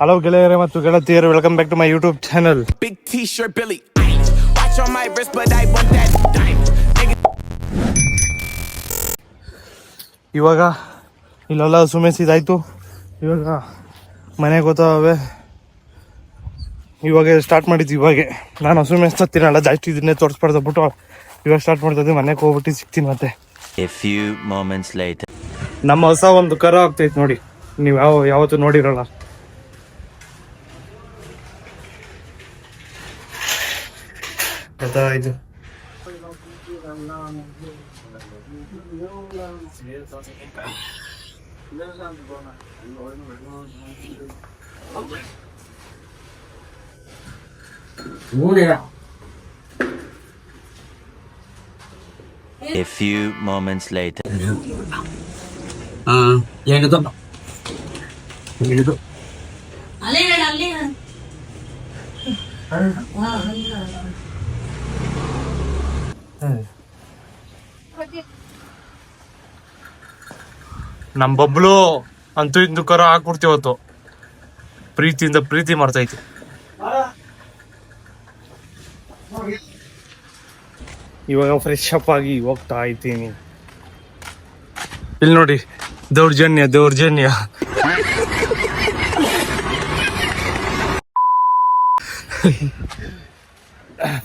Hello ಗೆಳೆಯರೇ ಮತ್ತು ಗೆಳತಿಯರು, welcome back to my YouTube channel. Big T-shirt, Billy. Watch on my wrist, but I want that diamond. ಇವಾಗ ಇಲ್ಲೆಲ್ಲ ಸುಮೇಸಿದಾಯ್ತು. ಇವಾಗ ಮನೆಗೆ ಗೊತ್ತಾವೆ. ಇವಾಗ ಸ್ಟಾರ್ಟ್ ಮಾಡಿದ್ವಿ. ಇವಾಗೆ ನಾನು ಸುಮೇಸ್ತೀನಲ್ಲ, ಜಾಸ್ತಿ ಇದನ್ನೇ ತೋರಿಸ್ಬಾರ್ದು ಬಿಟ್ಟು ಇವಾಗ ಸ್ಟಾರ್ಟ್ ಮಾಡ್ತಿದ್ವಿ. ಮನೆಗೆ ಹೋಗ್ಬಿಟ್ಟು ಸಿಗ್ತೀನಿ ಮತ್ತೆ. A few moments later. ನಮ್ಮ ಹೊಸ ಒಂದು ಕರು ಆಗ್ತೈತೆ ನೋಡಿ, ನೀವು ಯಾವತ್ತೂ ನೋಡಿರಲ್ಲ. ಇದು A few moments later. ಏನಿದು ನಮ್ಮ ಬಬ್ಲು ಅಂತೂ ಇಂದು ಕರ ಹಾಕ್ಬಿಡ್ತೀವತ್ತು. ಪ್ರೀತಿಯಿಂದ ಪ್ರೀತಿ ಮಾಡ್ತೈತಿ. ಇವಾಗ ಫ್ರೆಶ್ ಅಪ್ ಆಗಿ ಹೋಗ್ತಾ ಇದ್ದೀನಿ. ಇಲ್ಲಿ ನೋಡಿ, ದೌರ್ಜನ್ಯ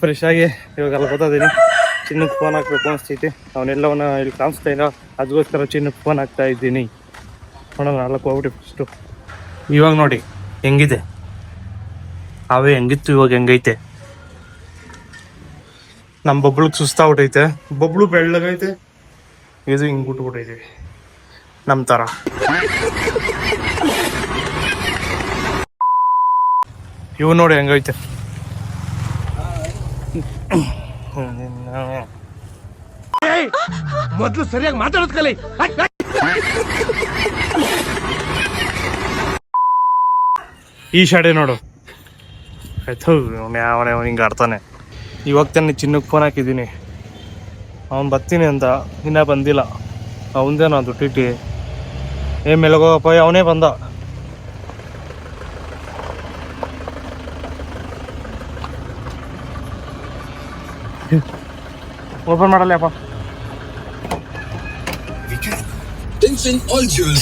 ಫ್ರೆಶ್ ಆಗಿ ಇವಾಗ ಅಲ್ಲಿ ಗೊತ್ತಾದೀನಿ. ಚಿನ್ನಕ್ಕೆ ಫೋನ್ ಹಾಕ್ಬೇಕು ಅನಿಸ್ತೈತಿ. ಅವನ್ನೆಲ್ಲವನ್ನ ಇಲ್ಲಿ ಕಾಣಿಸ್ತಾ ಇಲ್ಲ, ಅದಕ್ಕೋಸ್ಕರ ಚಿನ್ನಕ್ಕೆ ಫೋನ್ ಹಾಕ್ತಾ ಇದ್ದೀನಿ. ನೋಡೋಣ, ನಾಲ್ಕು ಹೋಗ್ಬಿಟ್ಟು ಫಸ್ಟು. ಇವಾಗ ನೋಡಿ ಹೆಂಗಿದೆ, ಅವೇ ಹೆಂಗಿತ್ತು ಇವಾಗ ಹೆಂಗೈತೆ. ನಮ್ಮ ಬಬ್ಳಿಗೆ ಸುಸ್ತಾಗ್ಬಿಟ್ಟೈತೆ. ಬಬ್ಳು ಬೆಳ್ಳಗೈತೆ, ಇದು ಹಿಂಗೆ ಬಿಟ್ಬಿಟ್ಟೈತೆ ನಮ್ಮ ಥರ. ಇವು ನೋಡಿ ಹೆಂಗೈತೆ. ಮೊದಲು ಸರಿಯಾಗಿ ಮಾತಾಡೋದ್ ಕಲಿ. ಈ ಶಾಡೆ ನೋಡು, ಆಯ್ತು ಅವನೇ ಹಿಂಗೆ ಆಡ್ತಾನೆ. ಇವಾಗ ತಾನೆ ಚಿನ್ನಕ್ಕೆ ಫೋನ್ ಹಾಕಿದ್ದೀನಿ, ಅವ್ನು ಬರ್ತೀನಿ ಅಂತ, ಇನ್ನೂ ಬಂದಿಲ್ಲ. ಅವನದೇನೋ ಅದು ಟಿ ಮೇಲಗೋಗಪ್ಪ, ಅವನೇ ಬಂದ. ಓಪನ್ ಮಾಡಲ್ಲಪ್ಪ.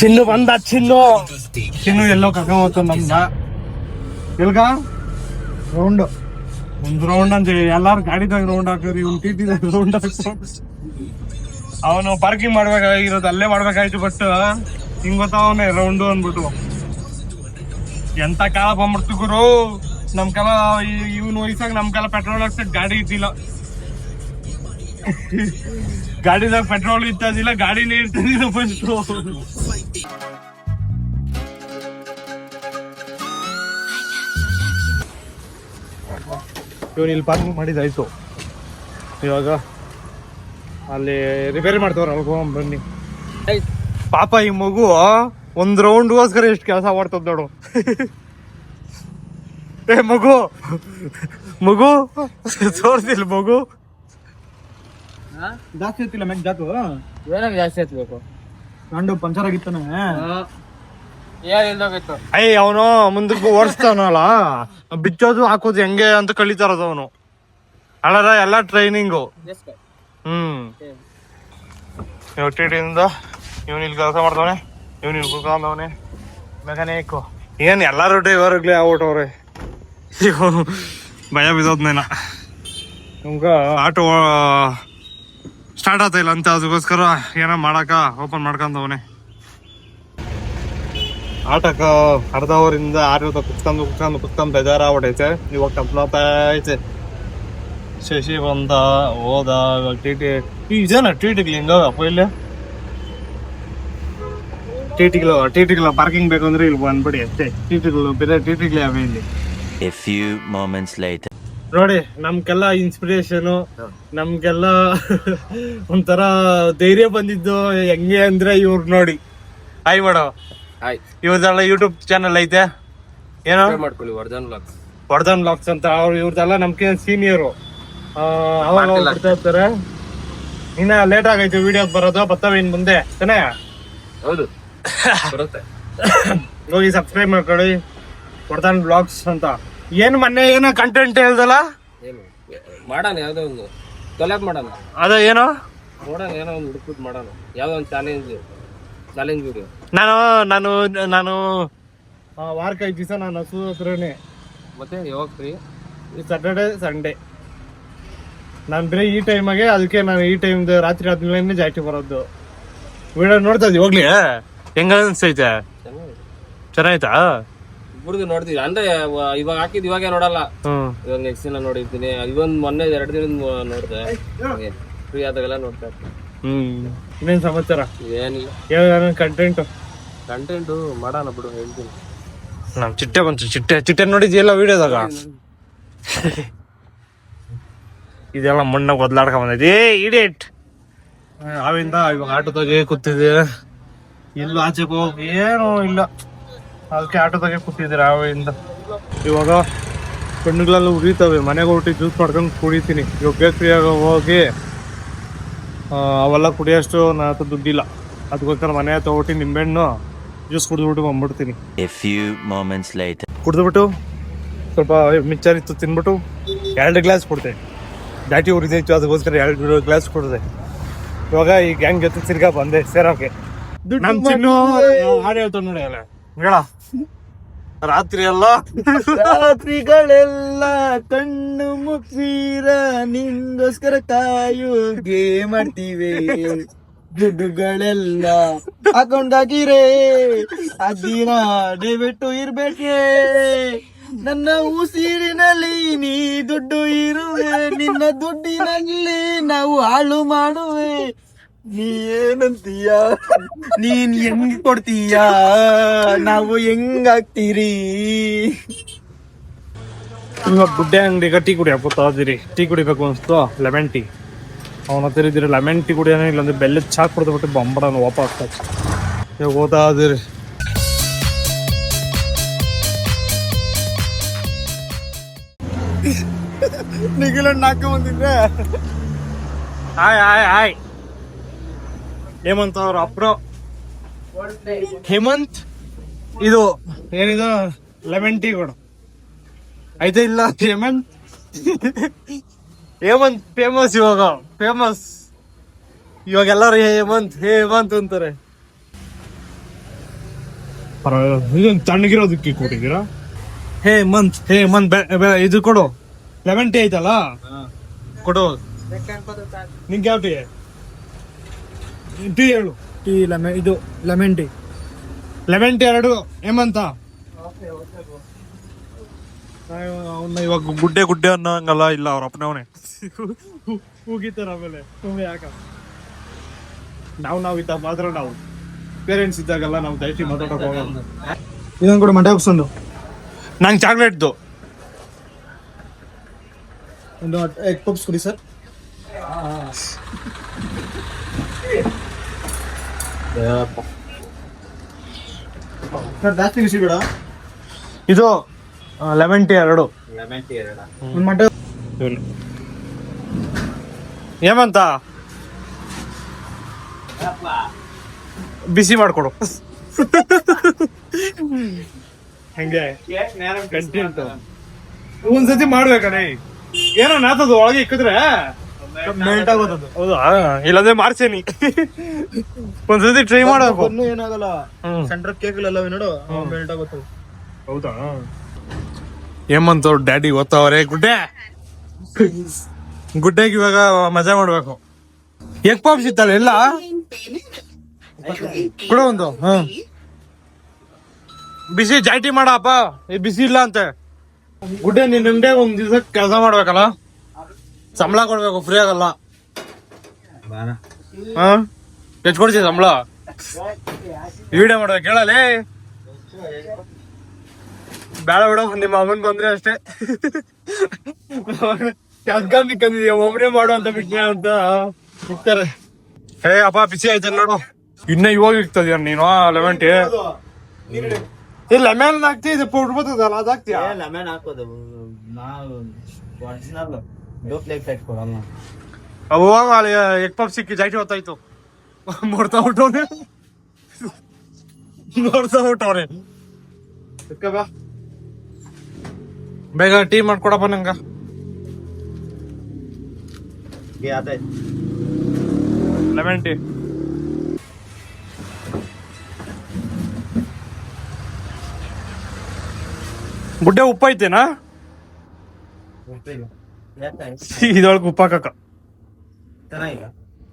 ಚಿನ್ನು ಬಂದ. ಚಿನ್ನು ಎಲ್ಲೋ ಕರ್ಕೊಂಡ್ ನಮ್ದ. ಎಲ್ಗ ರೌಂಡ್, ಒಂದು ರೌಂಡ್ ಅಂತ ಎಲ್ಲಾರು ಗಾಡಿದಾಗ ರೌಂಡ್ ಹಾಕೋರಿ, ಇವ್ನು ಟಿಟಿದಾಗ ರೌಂಡ್ ಹಾಕೋ. ಅವನು ಪಾರ್ಕಿಂಗ್ ಮಾಡ್ಬೇಕಾಗಿರೋದು ಅಲ್ಲೇ ಮಾಡ್ಬೇಕಾಯ್ತು, ಬಟ್ ಹಿಂಗ್ ಗೊತ್ತಾವನೆ ರೌಂಡು ಅಂದ್ಬಿಟ್ಟು. ಎಂತ ಕಾಲ ಬಂದ್ಬಿಡ್ತು ಗುರು ನಮ್ ಕಾಲ. ಇವನು ವಯಸ್ಸಾಗ ನಮ್ ಕಾಲ ಪೆಟ್ರೋಲ್ ಹಾಕ್ಸಕ್ ಗಾಡಿ ಇದ್ದಿಲ್ಲ. ಗಾಡಿದಾಗ ಪೆಟ್ರೋಲ್ ಇರ್ತದಿಲ್ಲ, ಗಾಡಿನೇ ಇರ್ತದಿಲ್ಲ ಫಸ್ಟ್. ಇವನು ಇಲ್ಲಿ ಪಾರ್ಕಿಂಗ್ ಮಾಡಿದಾಯ್ತು. ಇವಾಗ ಅಲ್ಲಿ ರಿಪೇರಿ ಮಾಡ್ತವ್ರ, ಅಲ್ಗೋ ಬನ್ನಿ. ಪಾಪ ಈ ಮಗು ಒಂದ್ ರೌಂಡ್ಗೋಸ್ಕರ ಎಷ್ಟು ಕೆಲಸ ಮಾಡ್ತದ ನೋಡು. ಏ ಮಗು ತೋರ್ಸಿಲ್ಲ. ಮಗು ಜಾಸ್ತಿ ಎತ್ತಿಲ್ಲ ಮೆಕ್ ಜಾತು. ಏನಾಗ ಜಾಸ್ತಿ ಹತ್ಬೇಕು? ಗಂಡು ಪಂಚರ್ ಆಗಿತ್ತಾನ. ಏನಿಲ್ದೋಗಿತ್ತು. ಅವನು ಮುಂದಕ್ಕೆ ಓಡಿಸ್ತಾನಲ್ಲ, ಬಿಚ್ಚೋದು ಹಾಕೋದು ಹೆಂಗೆ ಅಂತ ಕಲಿತಾರದು ಅವನು. ಅಲ್ಲದ ಎಲ್ಲ ಟ್ರೈನಿಂಗು. ಟಿಟಿಯಿಂದ ಇವನು ಇಲ್ಲಿ ಕೆಲಸ ಮಾಡ್ತಾವನೆ, ಇವನು ಇಲ್ಲಿ ಕುತ್ಕೊಂಡವನೆ ಮೆಕ್ಯಾನಿಕ್. ಏನ್ ಎಲ್ಲಾರು ಡ್ರೈವರ್ಗ್ಲೇ ಆಗ್ಬಿಟ್ಟವ್ರೆ. ಇವನು ಭಯ ಬಿದ್ದೋದ್ನೇನ, ನಮ್ಗ ಆಟೋ ಸ್ಟಾರ್ಟ್ ಆಗ್ತಾಯಿಲ್ಲ ಅಂತ, ಅದಕ್ಕೋಸ್ಕರ ಏನೋ ಮಾಡಕ ಓಪನ್ ಮಾಡ್ಕೊಂಡವನೆ. ಆಟಕ್ಕ ಅರ್ಧ ಅವರಿಂದ ಆಟೋದ ಕುತ್ಕೊಂಡು ಬೇಜಾರಾಗ್ಬಿಟ್ಟೈತೆ. ಇವಾಗ ಕಂಪ್ಲೈತೆ. ಶಶಿ ಬಂದ ಹೋದ. ಇವಾಗ ಇದೇನ ಟಿಟಿಗಳು ಹಿಂಗಪ್ಪ ಇಲ್ಲಿ. ಟಿಟಿಗಳು ಪಾರ್ಕಿಂಗ್ ಬೇಕು ಅಂದ್ರೆ ಇಲ್ಲಿ ಬಂದ್ಬಿಡಿ ಅಷ್ಟೇ. ಟಿಟಿಗಳು ಬೇರೆ ಟಿಟಿಗಳೇ ಅವೆ ಇಲ್ಲಿ. A few moments later. ನೋಡಿ, ನಮ್ಗೆಲ್ಲ ಇನ್ಸ್ಪಿರೇಷನು, ನಮ್ಗೆಲ್ಲ ಒಂಥರ ಧೈರ್ಯ ಬಂದಿದ್ದು ಹೆಂಗೆ ಅಂದ್ರೆ ಇವ್ರು ನೋಡಿ. ಹಾಯ್ ಮಾಡೋ. ಇವ್ರದೆಲ್ಲ ಯೂಟ್ಯೂಬ್ ಚಾನಲ್ ಐತೆ, ಏನೋ ಮಾಡ್ಕೊಳ್ಳಿ, ವರ್ಧನ್ ವ್ಲಾಗ್ಸ್ ಅಂತ. ಇವ್ರದೆಲ್ಲ ನಮ್ಗೆ ಸೀನಿಯರು. ಅವಾಗ ಬರ್ತಾ ಇರ್ತಾರೆ. ಇನ್ನ ಲೇಟ್ ಆಗೈತೆ ವಿಡಿಯೋ ಬರೋದು, ಬರ್ತವೆ ಇನ್ ಮುಂದೆ ತಾನೇ. ಹೌದು, ಬರುತ್ತೆ. ಹೋಗಿ ಸಬ್ಸ್ಕ್ರೈಬ್ ಮಾಡ್ಕೊಳ್ಳಿ. ವರ್ಧನ್ ಬ್ಲಾಗ್ಸ್ ಅಂತ. ಏನ್ ಮೊನ್ನೆ ಏನೋ ಕಂಟೆಂಟ್ ಹೇಳ್ದಲ್ಲ, ಏನು ಮಾಡೋಣ, ಯಾವ್ದೋ ಒಂದು ಕೊಲಾಬ್ ಮಾಡೋಣ, ಅದ ಏನೋ ನೋಡೋಣ, ಏನೋ ಒಂದು ಹುಡುಕ್ಬಿಟ್ಟು ಮಾಡೋಣ, ಯಾವ್ದೋ ಒಂದು ಚಾಲೆಂಜ್ ವಿಡಿಯೋ. ನಾನು ವಾರಕ್ಕೆ 5 ದಿವಸ ನಾನು ಹಸು ಹತ್ರನೇ. ಮತ್ತೆ ಯಾವಾಗ ಫ್ರೀ? ಈ ಸ್ಯಾಟರ್ಡೆ ಸಂಡೇ ನಾನು ಬರೀ ಈ ಟೈಮಾಗೆ, ಅದಕ್ಕೆ ನಾನು ಈ ಟೈಮ್ ರಾತ್ರಿ ಆದ್ಮೇಲೆ ಜಾಸ್ತಿ ಬರೋದು. ವಿಡಿಯೋ ನೋಡ್ತಾ ಇದ್ದೀವಿ, ಹೋಗ್ಲಿ ಹೆಂಗ ಅನ್ಸೈತೆ? ಚೆನ್ನಾಯ್ತಾ? ಇಬ್ಬರದು ನೋಡ್ತೀವಿ ಅಂದ್ರೆ ಇವಾಗ ಹಾಕಿದ್ ಇವಾಗೆ ನೋಡಲ್ಲ, ಇವಾಗ ನೆಕ್ಸ್ಟ್ ದಿನ ನೋಡಿರ್ತೀನಿ. ಇವೊಂದು ಮೊನ್ನೆ 2 ದಿನ ನೋಡಿದೆ, ಫ್ರೀ ಆದಾಗೆಲ್ಲ ನೋಡ್ತಾ ಇರ್ತೀನಿ. ಇನ್ನೇನ್ ಸಮಾಚಾರ? ಏನಿಲ್ಲ, ಯಾವ ಕಂಟೆಂಟು ಮಾಡೋಣ ಬಿಡು, ಹೇಳ್ತೀನಿ. ನಮ್ ಚಿಟ್ಟೆ ಬಂತು, ಚಿಟ್ಟೆ ನೋಡಿದ್ಯಲ್ಲ ವಿಡಿಯೋದಾಗ? ಇದೆಲ್ಲ ಮಣ್ಣಾಗ ಬದಲಾಡ್ಕೊಂಡ್ ಬಂದೈತಿ. ಇಡಿಯಟ್ ಅವಿಂದ ಇವಾಗ ಆಟೋದಾಗೆ ಕೂತಿದೆ, ಎಲ್ಲೂ ಆಚೆಗೆ ಹೋಗಿ ಏನೂ ಇಲ್ಲ, ಅದಕ್ಕೆ ಆಟೋದಾಗೆ ಕೂತಿದ್ದೀರ ಅವಿಂದ. ಇವಾಗ ಕಣ್ಣುಗಳೆಲ್ಲ ಉರಿತವೆ, ಮನೆಗೆ ಹೊರಟಿ ಜ್ಯೂಸ್ ಮಾಡ್ಕೊಂಡು ಕುಡಿತೀನಿ. ಇವಾಗ ಬೇಕ್ರಿಯಾಗ ಹೋಗಿ ಅವೆಲ್ಲ ಕುಡಿಯೋಷ್ಟು ನನ್ನ ಹತ್ರ ದುಡ್ಡಿಲ್ಲ, ಅದಕ್ಕೋಸ್ಕರ ಮನೆ ಹತ್ರ ಹೊರಟಿ ನಿಂಬೆಹಣ್ಣು ಜ್ಯೂಸ್ ಕುಡಿದ್ಬಿಟ್ಟು ಬಂದ್ಬಿಡ್ತೀನಿ. A few moments later. ಕುಡಿದ್ಬಿಟ್ಟು ಸ್ವಲ್ಪ ಮಿಕ್ಚರ್ ಇತ್ತು ತಿನ್ಬಿಟ್ಟು 2 ಗ್ಲಾಸ್ ಕೊಡ್ತೆ. ಜಾಟಿ ಉರಿದೈತು, ಅದಕ್ಕೋಸ್ಕರ 2 ಗ್ಲಾಸ್ ಕೊಡಿದೆ. ಇವಾಗ ಈ ಗ್ಯಾಂಗ್ ಜೊತೆ ತಿರ್ಗಾ ಬಂದೆ ಸೇರೋಕೆ. ನಮ್ ಚಿನ್ನು ಹಾಡು ಹೇಳ್ತಾವ ನೋಡಿ, ಅಲ್ಲ ಹೇಳ. ರಾತ್ರಿಗಳೆಲ್ಲ ಕಣ್ಣು ಮುಚ್ಚಿರ ನಿಂಗೋಸ್ಕರ ಕಾಯುಗೆ ಮಾಡ್ತೀವಿ, ದುಡ್ಡುಗಳೆಲ್ಲ ಅಕೌಂಟಾಗಿರೇ ಅದಿನ ದಯವಿಟ್ಟು ಇರ್ಬೇಕೇ, ನನ್ನ ಉಸಿರಿನಲ್ಲಿ ನೀ ದುಡ್ಡು ಇರುವೆ, ನಿನ್ನ ದುಡ್ಡಿನಲ್ಲಿ ನಾವು ಹಾಳು ಮಾಡುವೆ, ನೀ ಏನಂತೀಯ, ನೀನ್ ಹೆಂಗ್ ಕೊಡ್ತೀಯ, ನಾವು ಹೆಂಗಾಗ್ತೀರಿ. ಇವಾಗ ಗುಡ್ಡೆ ಅಂಗಡಿಗ ಟೀ ಕುಡಿಯಕ್ಕೆ ಗೊತ್ತಾದಿರಿ. ಟೀ ಕುಡಿಬೇಕು ಅನಿಸ್ತು, ಲೆಮನ್ ಟೀ. ಅವನ ಹತ್ರ ಇದ್ದೀರಿ ಲೆಮನ್ ಟೀ ಕುಡಿಯೋಣ, ಇಲ್ಲಾಂದ್ರೆ ಬೆಲ್ಲದ ಚಾ ಕುಡಿದ್ಬಿಟ್ಟು ಬಂಬಡೋಣ ವಾಪಸ್. ಇವಾಗ ಓದಾದಿರಿ. ನಿಖಿಲಣ್ಣ ಹಾಕೊಂಬಂದಿದ್ರೆ ಹಾಯ್ ಹೇಮಂತ್ ಅವ್ರ ಅಪ್ರೋ. ಹೇಮಂತ್ ಇದು ಏನಿದು ಲೆಮನ್ ಟೀ ಕೊಡು ಆಯ್ತಾ? ಇಲ್ಲ ಹೇಮಂತ್ ಫೇಮಸ್, ಇವಾಗ ಫೇಮಸ್. ಇವಾಗ ಎಲ್ಲರೂ ಹೇಮಂತ್ ಅಂತಾರೆ. ತಣ್ಣಗಿರೋದಕ್ಕೆ ಕೊಟ್ಟಿದ್ದೀರಾ? ಹೇಮಂತ್ ಇದು ಕೊಡು, ಲೆಮನ್ ಟೀ ಐತಲ್ಲ ಕೊಡು. ನಿಂಗೆ ಯಾವ ಟೀ ಹೇಳು? ಟೀ ಇದು ಲೆಮನ್ ಟೀ 2 ಹೇಮಂತ. ಅವನ್ನ ಇವಾಗ ಗುಡ್ಡೆ ಅನ್ನಂಗಲ್ಲ, ಇಲ್ಲ ಅವ್ರ ಅಪ್ಪನವನೇ ಹೋಗಿತಾರ. ಆಮೇಲೆ ಸುಮ್ಮನೆ ಯಾಕ ನಾವು ಇದ್ದಾಗ ಮಾತ್ರ, ನಾವು ಪೇರೆಂಟ್ಸ್ ಇದ್ದಾಗಲ್ಲ ನಾವು ದಯವಿಟ್ಟು ಮಾತಾಡೋಕೆ ಹೋಗೋದು. ಇದೊಂದು ಕೂಡ ಮಂಡೆ ಹಾಕ್ಸೊಂಡು ನಂಗೆ ಚಾಕ್ಲೇಟ್ದು ಒಂದು ಎಗ್ ಪಪ್ಸ್ ಕೊಡಿ ಸರ್. ಜಾಸ್ತಿ ಬಿಸಿ ಬೇಡ. ಇದು ಲೆಮನ್ ಟೀ 2. ಒಂದು ಮಂಡೆ ಹೇಮಂತ ಬಿಸಿ ಮಾಡ್ಕೊಡು. ಹಂಗೆ ಕಂಟೆಂಟ್ ಒಂದ್ಸತಿ ಮಾಡ್ಬೇಕಣೆ. ಏನೋ ನಾತದು ಒಳಗೆ ಇಕ್ಕಿದ್ರೆ ಮೆಲ್ಟ್ ಆಗೋದು. ಹೌದಾ? ಇಲ್ಲಂದ್ರೆ ಮಾರ್ಸೇನಿ. ಒಂದ್ಸತಿ ಟ್ರೈ ಮಾಡಬೇಕು. ಇನ್ನೂ ಏನಾಗಲ್ಲ, ಸೆಂಟ್ರ್ ಕೇಕ್ಗಳೆಲ್ಲ ನೋಡು ಮೆಲ್ಟ್ ಆಗುತ್ತೆ. ಹೌದಾ? ಹೇಮಂತ್ ಅವ್ರ ಡ್ಯಾಡಿ ಓದ್ತಾವ್ರೆ. ಗುಡ್ಡೆಗೆ ಇವಾಗ ಮಜಾ ಮಾಡ್ಬೇಕು. ಎಗ್ ಪಾಪ್ಸ್ ಇತ್ತಲ್ಲ ಎಲ್ಲ ಕೂಡ ಒಂದು ಬಿಸಿ ಜಾಯ್ಟಿ ಮಾಡಪ್ಪ, ಬಿಸಿ ಇಲ್ಲ ಅಂತೆ. ಗುಡ್ಡೆ ನಿನ್ನೆ ಒಂದ್ ದಿವಸ ಕೆಲಸ ಮಾಡ್ಬೇಕಲ್ಲ, ಸಂಬಳ ಕೊಡ್ಬೇಕು, ಫ್ರೀ ಆಗಲ್ಲ. ಎಷ್ಟು ಕೊಡ್ತೀವಿ ಸಂಬಳ? ವಿಡಿಯೋ ಮಾಡ್ಬೇಕು ಹೇಳಲೇ. ಬೇಡ ಬಿಡ, ನಿಮ್ಮ ಅಮ್ಮನ್ ಬಂದ್ರೆ ಅಷ್ಟೇ. ಕಂದಿದೀಯ ಒಬ್ಬರೇ ಮಾಡು ಅಂತ ಬಿಟ್ಟ ಅಂತ ಇರ್ತಾರೆ. ಹೇ ಅಪ್ಪ ಬಿಸಿ ಆಯ್ತು ನೋಡು. ಇನ್ನ ಇವಾಗ ಇರ್ತದ ನೀನು ಲೆಮನ್ ಟೀ. ಲೆಮನ್ ಹಾಕ್ತಿ, ಇದು ಪೌಡ್ರ್ ಬರ್ತದಲ್ಲ ಅದು ಹಾಕ್ತಿಯಾ? ಲೆಮನ್ ಹಾಕೋದು ನಾವು ಒರಿಜಿನಲ್ ಡೂಪ್ಲೆಕ್ಸ್ ಹಾಕೊಡಲ್ಲ. ಅವಾಗ ಅಲ್ಲಿ ಎಗ್ ಪಪ್ ಸಿಕ್ಕಿ ಜಾಯ್ಟಿ ಹೊತ್ತಾಯ್ತು. ನೋಡ್ತಾ ಹೊಟ್ಟವ್ರೆ. ಬೇಗ ಟೀ ಮಾಡ್ಕೊಡಪ್ಪ ನಂಗ. Lemon tea. ಗುಡ್ಡೆ ಉಪ್ಪ ಐತೇನಾ? ಇದೊಳಗೆ ಉಪ್ಪ ಹಾಕಕ್ಕ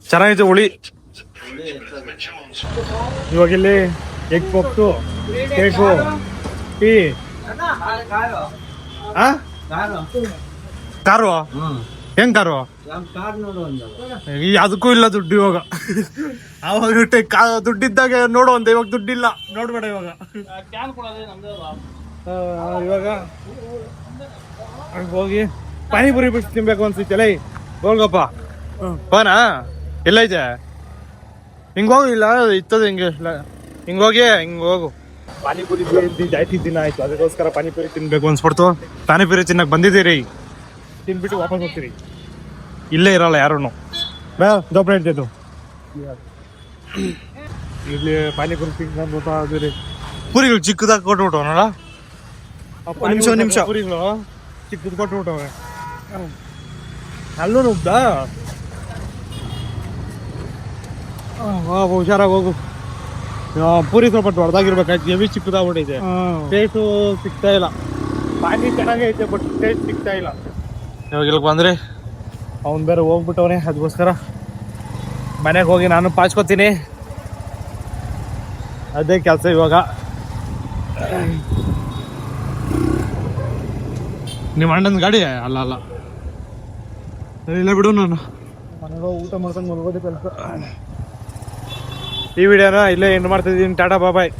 ಚೆನ್ನಾಗೈತೆ ಹುಳಿ. ಇವಾಗ ಇಲ್ಲಿ egg puffs, cake, tea. Car ಹೆಂಗ್ ಕಾರು? ಅದಕ್ಕೂ ಇಲ್ಲ ದುಡ್ಡು ಇವಾಗ. ಅವಾಗ ದುಡ್ಡಿದ್ದಾಗ ನೋಡುವಂತ, ಇವಾಗ ದುಡ್ಡಿಲ್ಲ, ನೋಡ್ಬೇಡ ಇವಾಗ. ಇವಾಗ ಹೋಗಿ ಪಾನಿಪುರಿ ಬಿಟ್ಟು ತಿನ್ಬೇಕು ಅನ್ಸುತ್ತಲ್ಲ. ಹೋಗಪ್ಪ ಹೋನಾ? ಎಲ್ಲೈತೆ? ಹಿಂಗ ಹೋಗು. ಇಲ್ಲ ಇತ್ತದ ಹಿಂಗೆ ಹಿಂಗೋಗಿ ಹಿಂಗ ಹೋಗು. ಪಾನಿಪುರಿ ಜಾಸ್ತಿ ದಿನ ಆಯ್ತು, ಅದಕ್ಕೋಸ್ಕರ ಪಾನಿಪುರಿ ತಿನ್ಬೇಕು ಅನ್ಸ್ಬಿಡ್ತು. ಪಾನಿಪುರಿ ತಿನ್ನಕ್ ಬಂದಿದ್ದೀರಿ, ತಿನ್ಬಿಟ್ಟು ವಾಪಸ್ ಹೋಗ್ತೀರಿ. ಇಲ್ಲೇ ಇರಲ್ಲ ಯಾರು. ದೊಬ್ಬ ಹೇಳ್ತಿದ್ದು ಇಲ್ಲಿ ಪಾನಿಪುರಿ ತಿನ್ಕೊಂಡು ಪುರಿಗಳು ಚಿಕ್ಕದಾಗ ಕೊಟ್ಬಿಟ್ಟು ನೋಡ. ನಿಮಿಷ ಪುರಿಗಳು ಚಿಕ್ಕದು ಕೊಟ್ಬಿಟ್ಟವೆ. ಅಲ್ಲೂ ನುಗ್ದ. ಹುಷಾರಾಗಿ ಹೋಗು. ಪೂರಿ ಸ್ವಲ್ಪ ದೊಡ್ಡದಾಗಿರ್ಬೇಕಾಯ್ತು, ಎವಿ ಚಿಕ್ಕದಾಗ್ಬಿಟ್ಟೈತೆ. ಟೇಸ್ಟು ಸಿಗ್ತಾ ಇಲ್ಲ. ಪಾನಿ ಚೆನ್ನಾಗೈತೆ ಬಟ್ ಟೇಸ್ಟ್ ಸಿಗ್ತಾ ಇಲ್ಲ. ಇವಾಗ ಇಲ್ಲಿ ಬಂದ್ರೆ ಅವ್ನು ಬೇರೆ ಹೋಗ್ಬಿಟ್ಟವನೇ, ಅದಕ್ಕೋಸ್ಕರ ಮನೆಗೆ ಹೋಗಿ ನಾನು ಪಾಚ್ಕೋತೀನಿ. ಅದೇ ಕೆಲಸ ಇವಾಗ. ನಿಮ್ಮ ಅಣ್ಣನ ಗಾಡಿ ಅಲ್ಲ ಅಲ್ಲ ಇಲ್ಲ ಬಿಡು. ನಾನು ಮನೆಗೆ ಊಟ ಮಾಡ್ಕೊಂಡು ಮಲ್ಗೋದೇ ಕೆಲಸ. ಈ ವಿಡಿಯೋನ ಇಲ್ಲೇ ಎಂಡ್ ಮಾಡ್ತಿದ್ದೀನಿ. ಟಾಟಾ ಬಾಯ್.